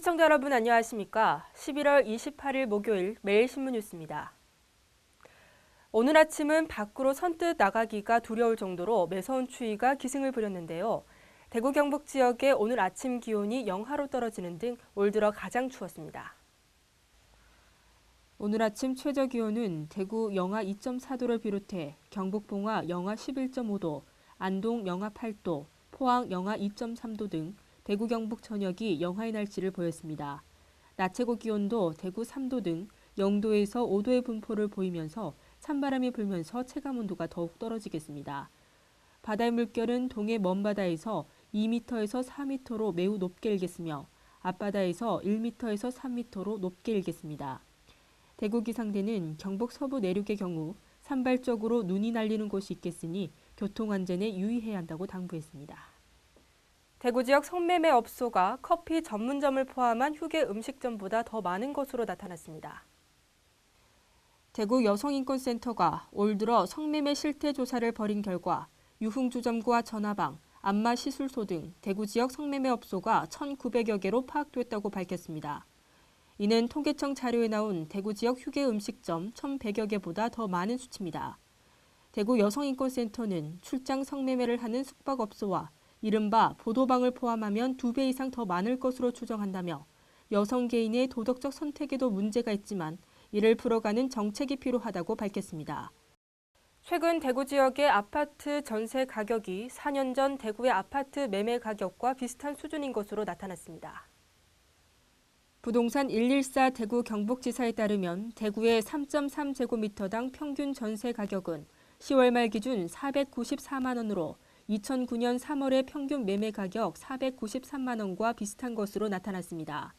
시청자 여러분 안녕하십니까? 11월 28일 목요일 매일신문 뉴스입니다. 오늘 아침은 밖으로 선뜻 나가기가 두려울 정도로 매서운 추위가 기승을 부렸는데요. 대구 경북 지역의 오늘 아침 기온이 영하로 떨어지는 등 올 들어 가장 추웠습니다. 오늘 아침 최저 기온은 대구 영하 2.4도를 비롯해 경북 봉화 영하 11.5도, 안동 영하 8도, 포항 영하 2.3도 등 대구 경북 전역이 영하의 날씨를 보였습니다. 낮 최고 기온도 대구 3도 등 0도에서 5도의 분포를 보이면서 찬바람이 불면서 체감온도가 더욱 떨어지겠습니다. 바다의 물결은 동해 먼바다에서 2m에서 4m로 매우 높게 일겠으며 앞바다에서 1m에서 3m로 높게 일겠습니다. 대구 기상대는 경북 서부 내륙의 경우 산발적으로 눈이 날리는 곳이 있겠으니 교통안전에 유의해야 한다고 당부했습니다. 대구 지역 성매매 업소가 커피 전문점을 포함한 휴게 음식점보다 더 많은 것으로 나타났습니다. 대구 여성인권센터가 올 들어 성매매 실태 조사를 벌인 결과 유흥주점과 전화방, 안마시술소 등 대구 지역 성매매 업소가 1,900여 개로 파악됐다고 밝혔습니다. 이는 통계청 자료에 나온 대구 지역 휴게 음식점 1,100여 개보다 더 많은 수치입니다. 대구 여성인권센터는 출장 성매매를 하는 숙박업소와 이른바 보도방을 포함하면 2배 이상 더 많을 것으로 추정한다며 여성 개인의 도덕적 선택에도 문제가 있지만 이를 풀어가는 정책이 필요하다고 밝혔습니다. 최근 대구 지역의 아파트 전세 가격이 4년 전 대구의 아파트 매매 가격과 비슷한 수준인 것으로 나타났습니다. 부동산 114 대구 경북지사에 따르면 대구의 3.3제곱미터당 평균 전세 가격은 10월 말 기준 494만 원으로 2009년 3월의 평균 매매 가격 493만 원과 비슷한 것으로 나타났습니다.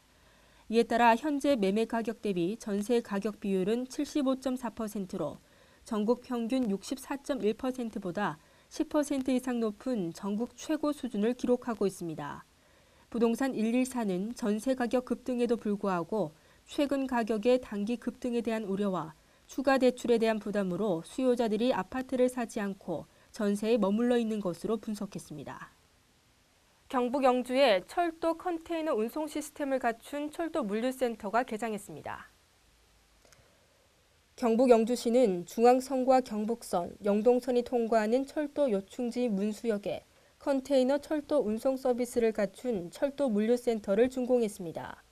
이에 따라 현재 매매 가격 대비 전세 가격 비율은 75.4%로 전국 평균 64.1%보다 10% 이상 높은 전국 최고 수준을 기록하고 있습니다. 부동산 114는 전세 가격 급등에도 불구하고 최근 가격의 단기 급등에 대한 우려와 추가 대출에 대한 부담으로 수요자들이 아파트를 사지 않고 전세에 머물러 있는 것으로 분석했습니다. 경북 영주에 철도 컨테이너 운송 시스템을 갖춘 철도 물류센터가 개장했습니다. 경북 영주시는 중앙선과 경북선, 영동선이 통과하는 철도 요충지 문수역에 컨테이너 철도 운송 서비스를 갖춘 철도 물류센터를 준공했습니다.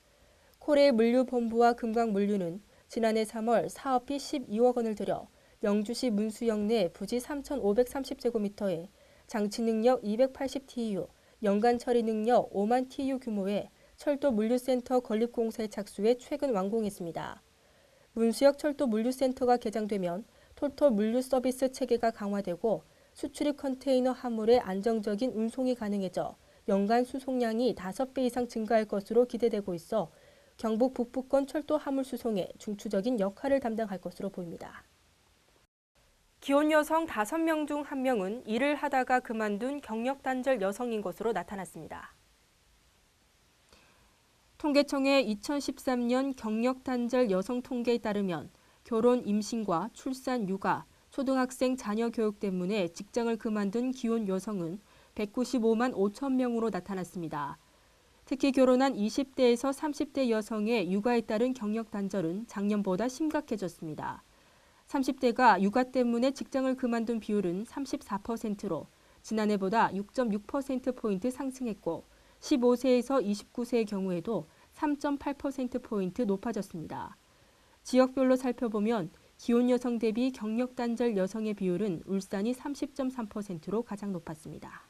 코레 물류본부와 금강물류는 지난해 3월 사업비 12억 원을 들여 영주시 문수역 내 부지 3,530제곱미터에 장치 능력 280TU, 연간 처리 능력 5만 TU 규모의 철도 물류센터 건립공사에 착수해 최근 완공했습니다. 문수역 철도 물류센터가 개장되면 토토 물류 서비스 체계가 강화되고 수출입 컨테이너 화물의 안정적인 운송이 가능해져 연간 수송량이 5배 이상 증가할 것으로 기대되고 있어 경북 북부권 철도 화물 수송에 중추적인 역할을 담당할 것으로 보입니다. 기혼 여성 5명 중 1명은 일을 하다가 그만둔 경력 단절 여성인 것으로 나타났습니다. 통계청의 2013년 경력 단절 여성 통계에 따르면 결혼, 임신과 출산, 육아, 초등학생 자녀 교육 때문에 직장을 그만둔 기혼 여성은 195만 5천 명으로 나타났습니다. 특히 결혼한 20대에서 30대 여성의 육아에 따른 경력 단절은 작년보다 심각해졌습니다. 30대가 육아 때문에 직장을 그만둔 비율은 34%로 지난해보다 6.6%포인트 상승했고 15세에서 29세의 경우에도 3.8%포인트 높아졌습니다. 지역별로 살펴보면 기혼 여성 대비 경력 단절 여성의 비율은 울산이 30.3%로 가장 높았습니다.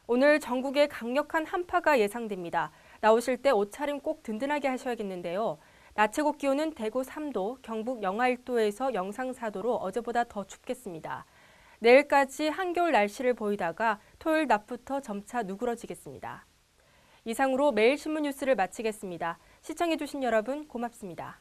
오늘 전국에 강력한 한파가 예상됩니다. 나오실 때 옷차림 꼭 든든하게 하셔야겠는데요. 낮 최고 기온은 대구 3도, 경북 영하 1도에서 영상 4도로 어제보다 더 춥겠습니다. 내일까지 한겨울 날씨를 보이다가 토요일 낮부터 점차 누그러지겠습니다. 이상으로 매일신문 뉴스를 마치겠습니다. 시청해주신 여러분 고맙습니다.